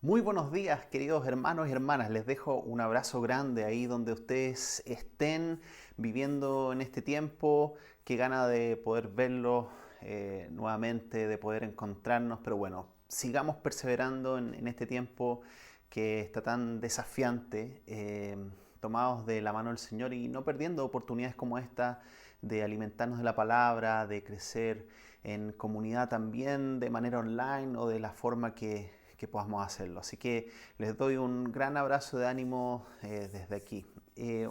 Muy buenos días, queridos hermanos y hermanas. Les dejo un abrazo grande ahí donde ustedes estén viviendo en este tiempo. Qué gana de poder verlos nuevamente, de poder encontrarnos. Pero bueno, sigamos perseverando en este tiempo que está tan desafiante, tomados de la mano del Señor y no perdiendo oportunidades como esta de alimentarnos de la palabra, de crecer en comunidad también de manera online o de la forma que podamos hacerlo. Así que les doy un gran abrazo de ánimo desde aquí.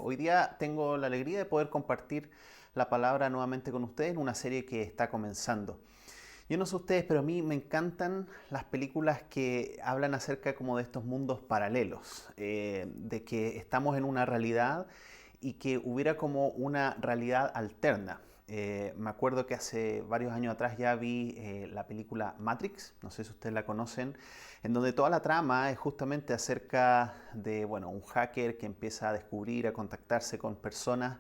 Hoy día tengo la alegría de poder compartir la palabra nuevamente con ustedes en una serie que está comenzando. Yo no sé ustedes, pero a mí me encantan las películas que hablan acerca como de estos mundos paralelos, de que estamos en una realidad y que hubiera como una realidad alterna. Me acuerdo que hace varios años atrás ya vi la película Matrix, no sé si ustedes la conocen, en donde toda la trama es justamente acerca de un hacker que empieza a descubrir, a contactarse con personas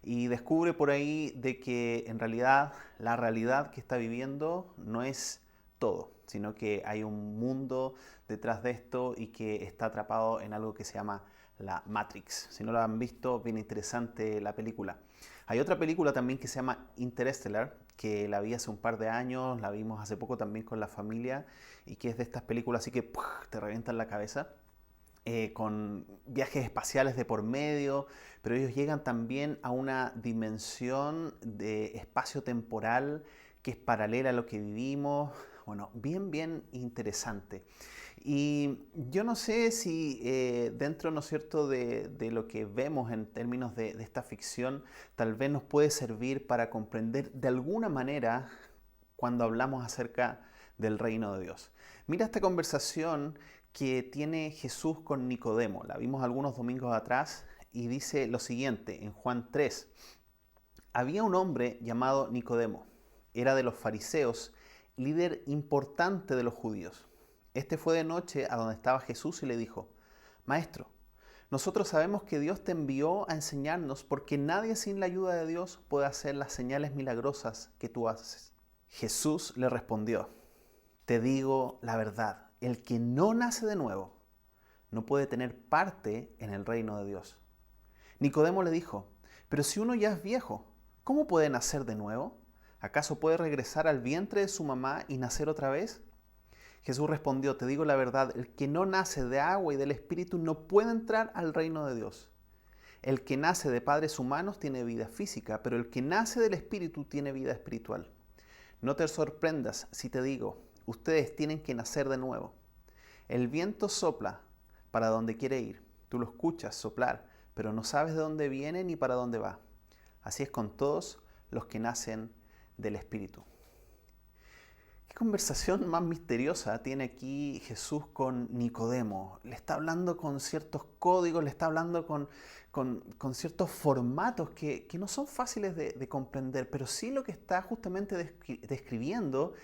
y descubre por ahí de que en realidad la realidad que está viviendo no es todo, sino que hay un mundo detrás de esto y que está atrapado en algo que se llama la Matrix. Si no lo han visto, bien interesante la película. Hay otra película también que se llama Interstellar, que la vi hace un par de años, la vimos hace poco también con la familia y que es de estas películas así que te revientan la cabeza. Con viajes espaciales de por medio, pero ellos llegan también a una dimensión de espacio-temporal que es paralela a lo que vivimos. Bueno, bien interesante. Y yo no sé si dentro, ¿no es cierto?, de lo que vemos en términos de esta ficción, tal vez nos puede servir para comprender de alguna manera cuando hablamos acerca del reino de Dios. Mira esta conversación que tiene Jesús con Nicodemo. La vimos algunos domingos atrás y dice lo siguiente en Juan 3. Había un hombre llamado Nicodemo. Era de los fariseos, líder importante de los judíos. Este fue de noche a donde estaba Jesús y le dijo: Maestro, nosotros sabemos que Dios te envió a enseñarnos porque nadie sin la ayuda de Dios puede hacer las señales milagrosas que tú haces. Jesús le respondió: Te digo la verdad, el que no nace de nuevo no puede tener parte en el reino de Dios. Nicodemo le dijo: Pero si uno ya es viejo, ¿cómo puede nacer de nuevo? ¿Acaso puede regresar al vientre de su mamá y nacer otra vez? Jesús respondió: Te digo la verdad, el que no nace de agua y del Espíritu no puede entrar al reino de Dios. El que nace de padres humanos tiene vida física, pero el que nace del Espíritu tiene vida espiritual. No te sorprendas si te digo: ustedes tienen que nacer de nuevo. El viento sopla para donde quiere ir. Tú lo escuchas soplar, pero no sabes de dónde viene ni para dónde va. Así es con todos los que nacen del Espíritu. ¿Qué conversación más misteriosa tiene aquí Jesús con Nicodemo? Le está hablando con ciertos códigos, le está hablando con ciertos formatos que no son fáciles de comprender, pero sí lo que está justamente describiendo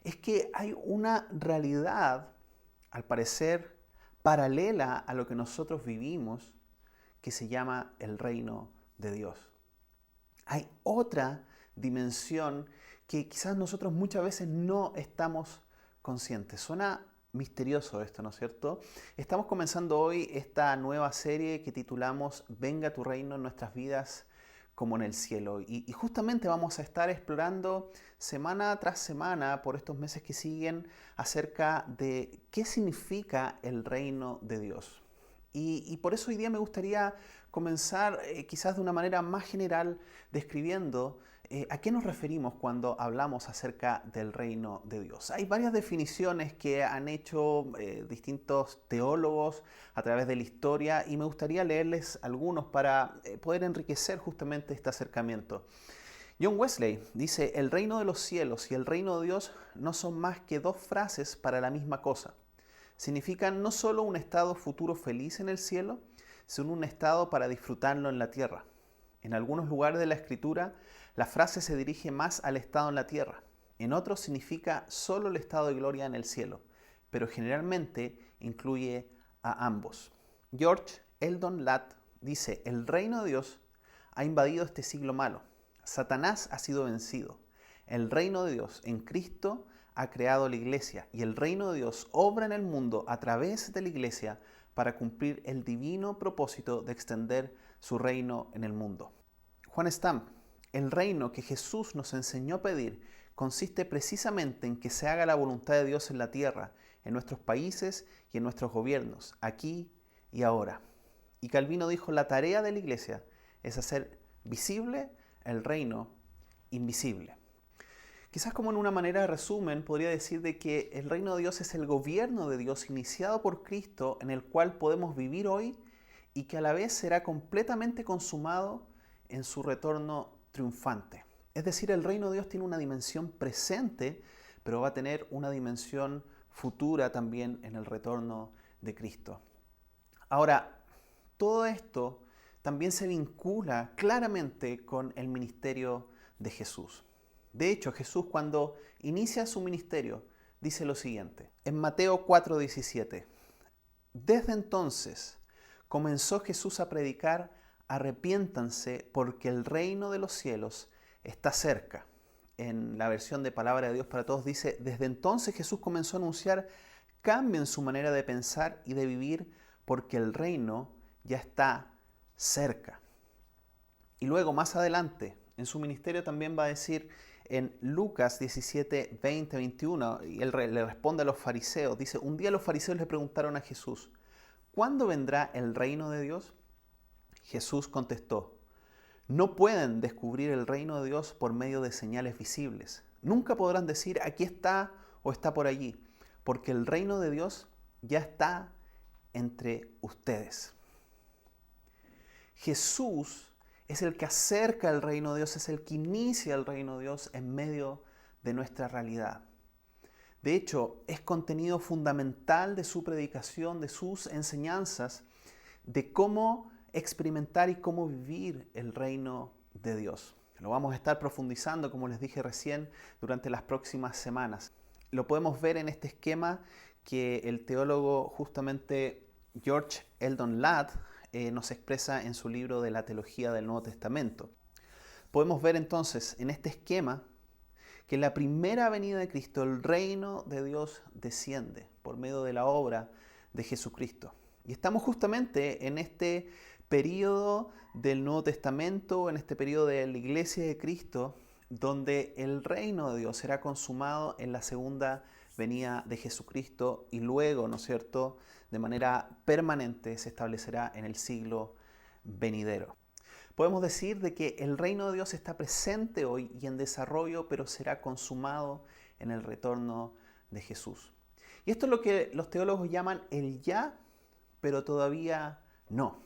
es que hay una realidad, al parecer, paralela a lo que nosotros vivimos, que se llama el reino de Dios. Hay otra dimensión que quizás nosotros muchas veces no estamos conscientes. Suena misterioso esto, ¿no es cierto? Estamos comenzando hoy esta nueva serie que titulamos Venga tu reino en nuestras vidas como en el cielo. Y justamente vamos a estar explorando semana tras semana por estos meses que siguen acerca de qué significa el reino de Dios. Y por eso hoy día me gustaría comenzar quizás de una manera más general describiendo a qué nos referimos cuando hablamos acerca del reino de Dios. Hay varias definiciones que han hecho distintos teólogos a través de la historia y me gustaría leerles algunos para poder enriquecer justamente este acercamiento. John Wesley dice: el reino de los cielos y el reino de Dios no son más que dos frases para la misma cosa. Significan no solo un estado futuro feliz en el cielo, sino un estado para disfrutarlo en la tierra. En algunos lugares de la Escritura, la frase se dirige más al estado en la tierra. En otros significa solo el estado de gloria en el cielo, pero generalmente incluye a ambos. George Eldon Ladd dice: el reino de Dios ha invadido este siglo malo. Satanás ha sido vencido. El reino de Dios en Cristo ha creado la iglesia y el reino de Dios obra en el mundo a través de la iglesia para cumplir el divino propósito de extender su reino en el mundo. Juan Stamp: el reino que Jesús nos enseñó a pedir consiste precisamente en que se haga la voluntad de Dios en la tierra, en nuestros países y en nuestros gobiernos, aquí y ahora. Y Calvino dijo: la tarea de la iglesia es hacer visible el reino invisible. Quizás como en una manera de resumen podría decir de que el reino de Dios es el gobierno de Dios iniciado por Cristo en el cual podemos vivir hoy y que a la vez será completamente consumado en su retorno triunfante. Es decir, el reino de Dios tiene una dimensión presente, pero va a tener una dimensión futura también en el retorno de Cristo. Ahora, todo esto también se vincula claramente con el ministerio de Jesús. De hecho, Jesús, cuando inicia su ministerio, dice lo siguiente. En Mateo 4:17: desde entonces comenzó Jesús a predicar: arrepiéntanse porque el reino de los cielos está cerca. En la versión de Palabra de Dios para Todos dice: desde entonces Jesús comenzó a anunciar: cambien su manera de pensar y de vivir porque el reino ya está cerca. Y luego, más adelante, en su ministerio también va a decir en Lucas 17, 20, 21, y él le responde a los fariseos, dice: un día los fariseos le preguntaron a Jesús: ¿cuándo vendrá el reino de Dios? Jesús contestó: no pueden descubrir el reino de Dios por medio de señales visibles. Nunca podrán decir: aquí está o está por allí, porque el reino de Dios ya está entre ustedes. Jesús es el que acerca el reino de Dios, es el que inicia el reino de Dios en medio de nuestra realidad. De hecho, es contenido fundamental de su predicación, de sus enseñanzas, de cómo experimentar y cómo vivir el reino de Dios. Lo vamos a estar profundizando, como les dije recién, durante las próximas semanas. Lo podemos ver en este esquema que el teólogo justamente George Eldon Ladd nos expresa en su libro de la teología del Nuevo Testamento. Podemos ver entonces en este esquema que en la primera venida de Cristo el reino de Dios desciende por medio de la obra de Jesucristo. Y estamos justamente en este periodo del Nuevo Testamento, en este periodo de la Iglesia de Cristo, donde el reino de Dios será consumado en la segunda venida de Jesucristo y luego, ¿no es cierto?, de manera permanente se establecerá en el siglo venidero. Podemos decir de que el reino de Dios está presente hoy y en desarrollo, pero será consumado en el retorno de Jesús. Y esto es lo que los teólogos llaman el ya, pero todavía no.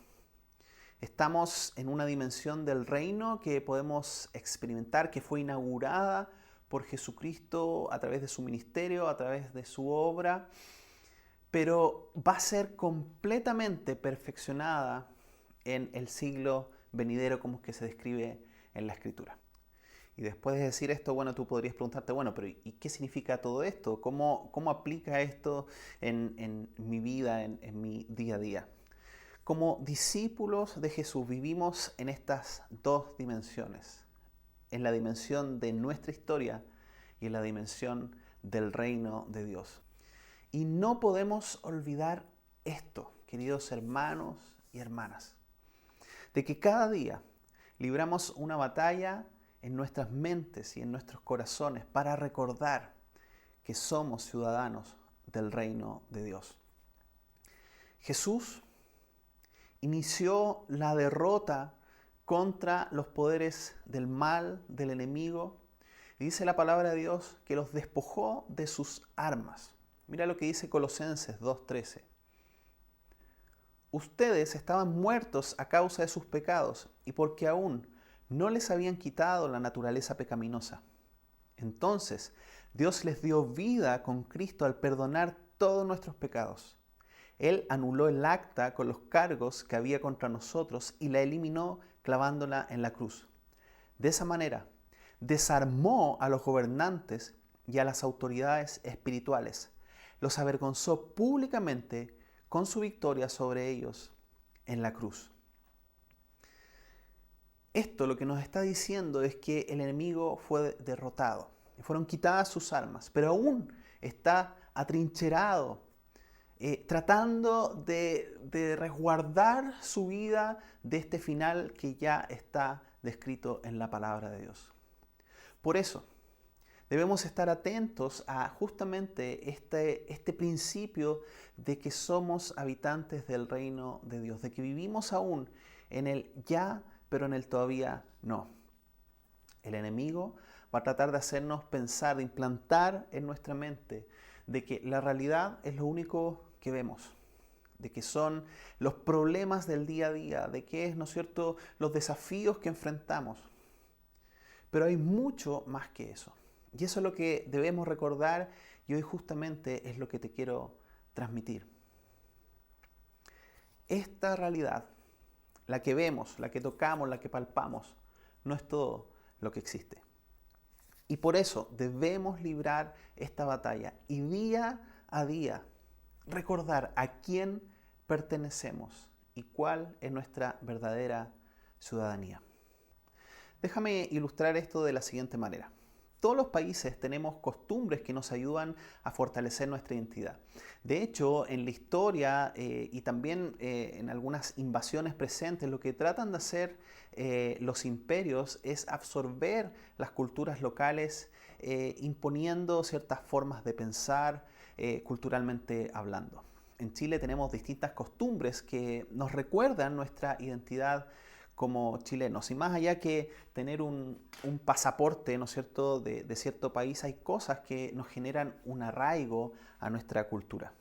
Estamos en una dimensión del reino que podemos experimentar, que fue inaugurada por Jesucristo a través de su ministerio, a través de su obra, pero va a ser completamente perfeccionada en el siglo venidero, como es que se describe en la Escritura. Y después de decir esto, bueno, tú podrías preguntarte, bueno, pero ¿y qué significa todo esto? ¿Cómo aplica esto en mi vida, en mi día a día? Como discípulos de Jesús vivimos en estas dos dimensiones, en la dimensión de nuestra historia y en la dimensión del reino de Dios. Y no podemos olvidar esto, queridos hermanos y hermanas, de que cada día libramos una batalla en nuestras mentes y en nuestros corazones para recordar que somos ciudadanos del reino de Dios. Jesús inició la derrota contra los poderes del mal, del enemigo, y dice la palabra de Dios que los despojó de sus armas. Mira lo que dice Colosenses 2:13. Ustedes estaban muertos a causa de sus pecados y porque aún no les habían quitado la naturaleza pecaminosa. Entonces, Dios les dio vida con Cristo al perdonar todos nuestros pecados. Él anuló el acta con los cargos que había contra nosotros y la eliminó clavándola en la cruz. De esa manera, desarmó a los gobernantes y a las autoridades espirituales. Los avergonzó públicamente con su victoria sobre ellos en la cruz. Esto lo que nos está diciendo es que el enemigo fue derrotado. fueron quitadas sus armas, pero aún está atrincherado, tratando de resguardar su vida de este final que ya está descrito en la palabra de Dios. Por eso, debemos estar atentos a justamente este principio de que somos habitantes del reino de Dios, de que vivimos aún en el ya, pero en el todavía no. El enemigo va a tratar de hacernos pensar, de implantar en nuestra mente de que la realidad es lo único que vemos, de que son los problemas del día a día, de que es, ¿no es cierto?, los desafíos que enfrentamos. Pero hay mucho más que eso. Y eso es lo que debemos recordar y hoy justamente es lo que te quiero transmitir. Esta realidad, la que vemos, la que tocamos, la que palpamos, no es todo lo que existe. Y por eso debemos librar esta batalla y día a día recordar a quién pertenecemos y cuál es nuestra verdadera ciudadanía. Déjame ilustrar esto de la siguiente manera. Todos los países tenemos costumbres que nos ayudan a fortalecer nuestra identidad. De hecho, en la historia y también en algunas invasiones presentes, lo que tratan de hacer los imperios es absorber las culturas locales, imponiendo ciertas formas de pensar culturalmente hablando. En Chile tenemos distintas costumbres que nos recuerdan nuestra identidad como chilenos. Y más allá que tener un pasaporte, ¿no es cierto?, de cierto país, hay cosas que nos generan un arraigo a nuestra cultura.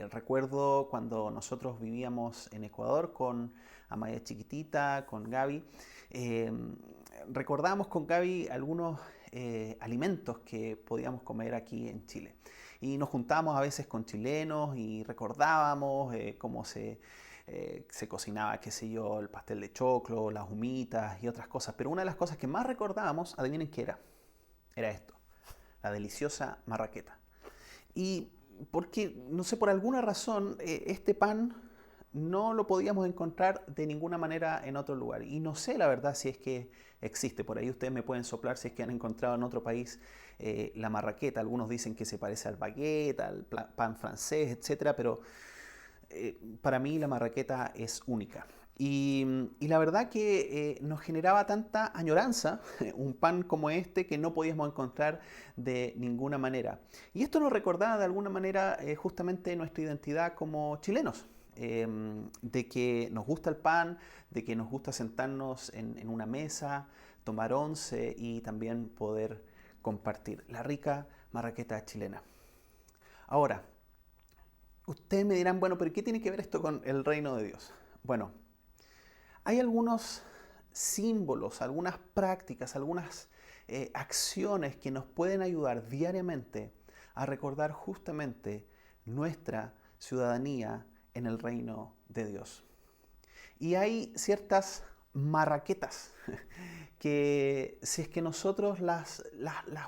Recuerdo cuando nosotros vivíamos en Ecuador con Amaya chiquitita, con Gaby, recordamos con Gaby algunos alimentos que podíamos comer aquí en Chile. Y nos juntábamos a veces con chilenos y recordábamos cómo se cocinaba, qué sé yo, el pastel de choclo, las humitas y otras cosas. Pero una de las cosas que más recordábamos, adivinen qué era. Era esto, la deliciosa marraqueta. Y porque, no sé, por alguna razón, este pan no lo podíamos encontrar de ninguna manera en otro lugar. Y no sé la verdad si es que existe. Por ahí ustedes me pueden soplar si es que han encontrado en otro país la marraqueta. Algunos dicen que se parece al baguette, al pan francés, etcétera, pero para mí la marraqueta es única. Y la verdad que nos generaba tanta añoranza un pan como este que no podíamos encontrar de ninguna manera. Y esto nos recordaba de alguna manera justamente nuestra identidad como chilenos. De que nos gusta el pan, de que nos gusta sentarnos en una mesa, tomar once y también poder compartir la rica marraqueta chilena. Ahora, ustedes me dirán, bueno, pero ¿qué tiene que ver esto con el reino de Dios? Bueno, hay algunos símbolos, algunas prácticas, algunas acciones que nos pueden ayudar diariamente a recordar justamente nuestra ciudadanía en el reino de Dios. Y hay ciertas marraquetas que si es que nosotros las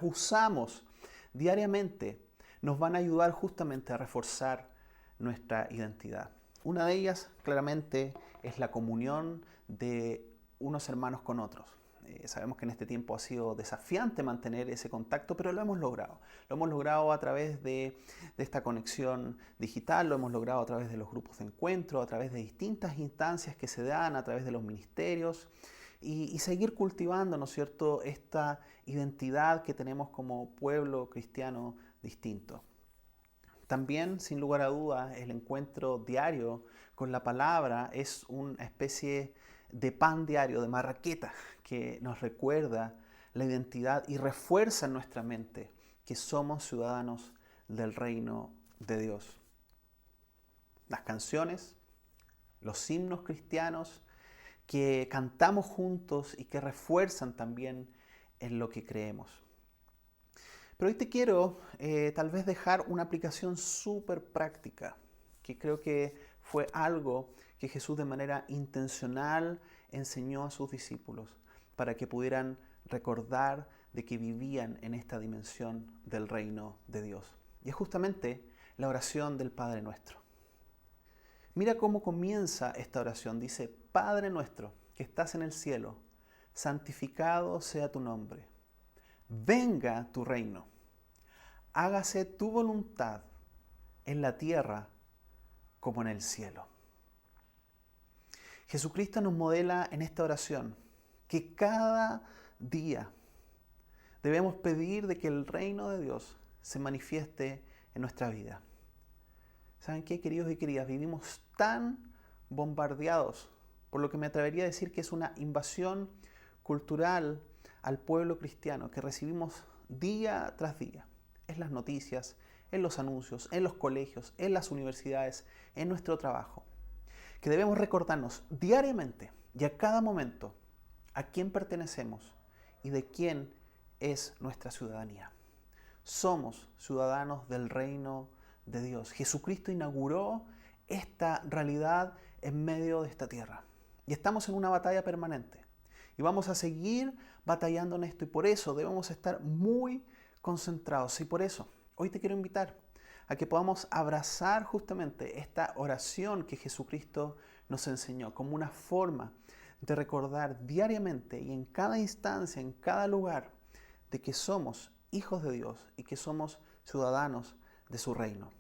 usamos diariamente, nos van a ayudar justamente a reforzar nuestra identidad. Una de ellas, claramente, es la comunión de unos hermanos con otros. Sabemos que en este tiempo ha sido desafiante mantener ese contacto, pero lo hemos logrado. Lo hemos logrado a través de esta conexión digital, lo hemos logrado a través de los grupos de encuentro, a través de distintas instancias que se dan, a través de los ministerios, y seguir cultivando, ¿no es cierto?, esta identidad que tenemos como pueblo cristiano distinto. También, sin lugar a dudas, el encuentro diario con la palabra es una especie de pan diario, de marraqueta, que nos recuerda la identidad y refuerza en nuestra mente que somos ciudadanos del reino de Dios. Las canciones, los himnos cristianos que cantamos juntos y que refuerzan también en lo que creemos. Pero hoy te quiero tal vez dejar una aplicación súper práctica, que creo que fue algo que Jesús de manera intencional enseñó a sus discípulos para que pudieran recordar de que vivían en esta dimensión del reino de Dios. Y es justamente la oración del Padre Nuestro. Mira cómo comienza esta oración. Dice, Padre nuestro que estás en el cielo, santificado sea tu nombre. venga tu reino, hágase tu voluntad en la tierra como en el cielo. Jesucristo nos modela en esta oración que cada día debemos pedir de que el reino de Dios se manifieste en nuestra vida. ¿Saben qué, queridos y queridas? Vivimos tan bombardeados por lo que me atrevería a decir que es una invasión cultural al pueblo cristiano que recibimos día tras día, en las noticias, en los anuncios, en los colegios, en las universidades, en nuestro trabajo, que debemos recordarnos diariamente y a cada momento a quién pertenecemos y de quién es nuestra ciudadanía. Somos ciudadanos del reino de Dios. Jesucristo inauguró esta realidad en medio de esta tierra. Y estamos en una batalla permanente. Y vamos a seguir batallando en esto. Y por eso debemos estar muy concentrados. Y por eso hoy te quiero invitar a que podamos abrazar justamente esta oración que Jesucristo nos enseñó como una forma de recordar diariamente y en cada instancia, en cada lugar, de que somos hijos de Dios y que somos ciudadanos de su reino.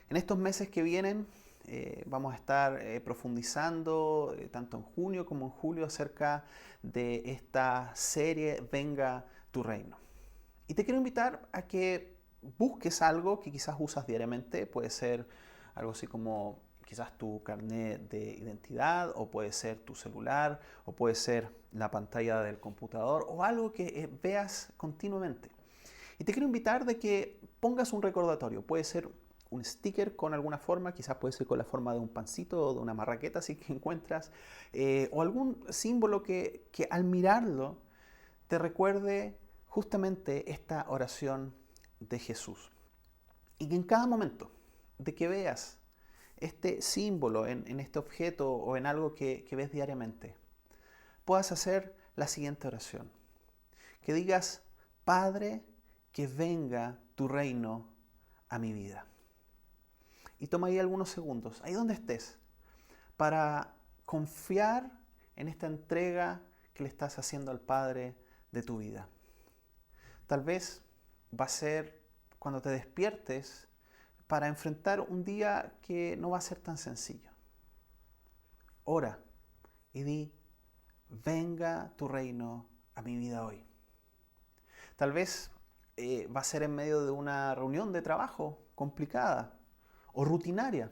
En estos meses que vienen vamos a estar profundizando tanto en junio como en julio acerca de esta serie Venga tu reino. Y te quiero invitar a que busques algo que quizás usas diariamente. Puede ser algo así como quizás tu carnet de identidad, o puede ser tu celular, o puede ser la pantalla del computador, o algo que veas continuamente. Y te quiero invitar de que pongas un recordatorio. Puede ser un sticker con alguna forma, quizás puede ser con la forma de un pancito o de una marraqueta si que encuentras, o algún símbolo que al mirarlo te recuerde justamente esta oración de Jesús. Y que en cada momento de que veas este símbolo en este objeto o en algo que ves diariamente, puedas hacer la siguiente oración. Que digas: Padre, que venga tu reino a mi vida. Y toma ahí algunos segundos, ahí donde estés, para confiar en esta entrega que le estás haciendo al Padre de tu vida. Tal vez va a ser cuando te despiertes para enfrentar un día que no va a ser tan sencillo. Ora y di: venga tu reino a mi vida hoy. Tal vez va a ser en medio de una reunión de trabajo complicada o rutinaria.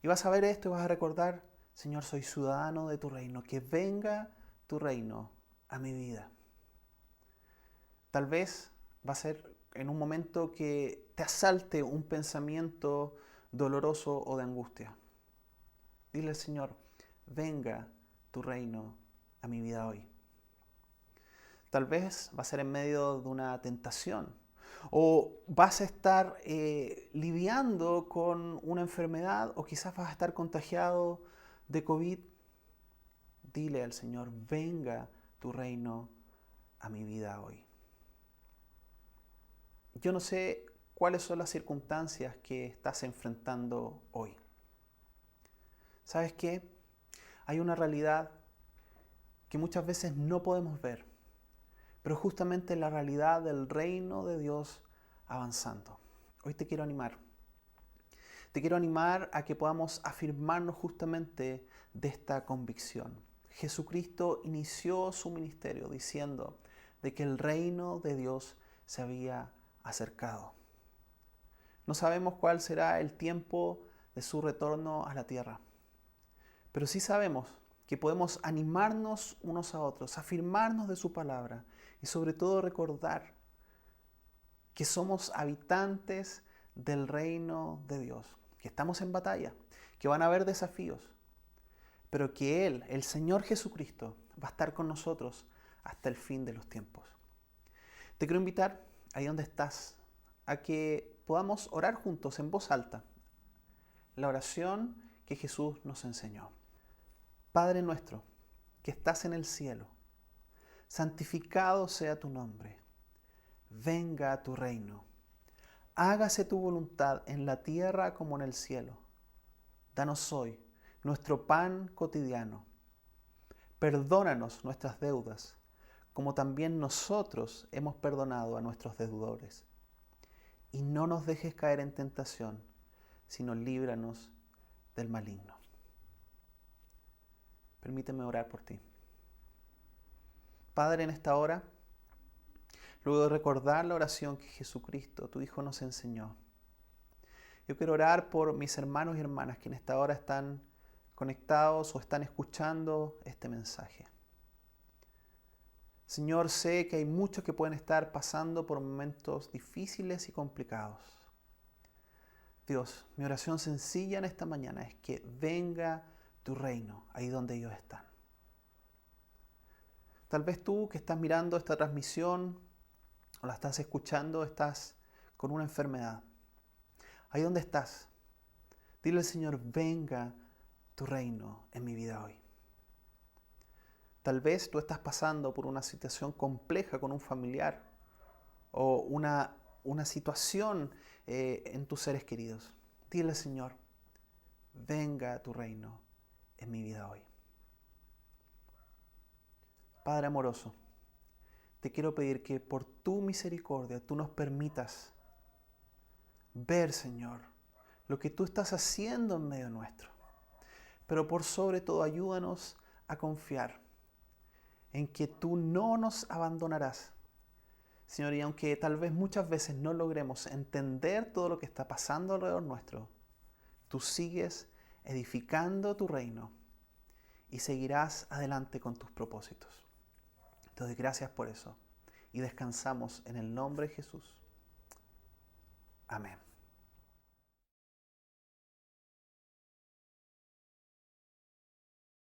Y vas a ver esto y vas a recordar: Señor, soy ciudadano de tu reino, que venga tu reino a mi vida. Tal vez va a ser en un momento que te asalte un pensamiento doloroso o de angustia. Dile al Señor: venga tu reino a mi vida hoy. Tal vez va a ser en medio de una tentación, o vas a estar lidiando con una enfermedad, o quizás vas a estar contagiado de COVID. Dile al Señor: venga tu reino a mi vida hoy. Yo no sé cuáles son las circunstancias que estás enfrentando hoy. ¿Sabes qué? Hay una realidad que muchas veces no podemos ver, pero justamente la realidad del reino de Dios avanzando. Hoy te quiero animar. Te quiero animar a que podamos afirmarnos justamente de esta convicción. Jesucristo inició su ministerio diciendo de que el reino de Dios se había acercado. No sabemos cuál será el tiempo de su retorno a la tierra, pero sí sabemos que podemos animarnos unos a otros, afirmarnos de su palabra y sobre todo recordar que somos habitantes del reino de Dios, que estamos en batalla, que van a haber desafíos, pero que Él, el Señor Jesucristo, va a estar con nosotros hasta el fin de los tiempos. Te quiero invitar, ahí donde estás, a que podamos orar juntos en voz alta la oración que Jesús nos enseñó. Padre nuestro, que estás en el cielo, santificado sea tu nombre. Venga a tu reino. Hágase tu voluntad en la tierra como en el cielo. Danos hoy nuestro pan cotidiano. Perdónanos nuestras deudas, como también nosotros hemos perdonado a nuestros deudores. Y no nos dejes caer en tentación, sino líbranos del maligno. Permíteme orar por ti. Padre, en esta hora, luego de recordar la oración que Jesucristo, tu Hijo, nos enseñó, yo quiero orar por mis hermanos y hermanas que en esta hora están conectados o están escuchando este mensaje. Señor, sé que hay muchos que pueden estar pasando por momentos difíciles y complicados. Dios, mi oración sencilla en esta mañana es que venga tu reino ahí donde ellos están. Tal vez tú que estás mirando esta transmisión o la estás escuchando, estás con una enfermedad. Ahí donde estás, dile al Señor, venga tu reino en mi vida hoy. Tal vez tú estás pasando por una situación compleja con un familiar o una situación en tus seres queridos. Dile, Señor, venga tu reino en mi vida hoy. Padre amoroso, te quiero pedir que por tu misericordia tú nos permitas ver, Señor, lo que tú estás haciendo en medio nuestro. Pero por sobre todo ayúdanos a confiar en que tú no nos abandonarás. Señor, y aunque tal vez muchas veces no logremos entender todo lo que está pasando alrededor nuestro, tú sigues edificando tu reino y seguirás adelante con tus propósitos. Te doy gracias por eso y descansamos en el nombre de Jesús. Amén.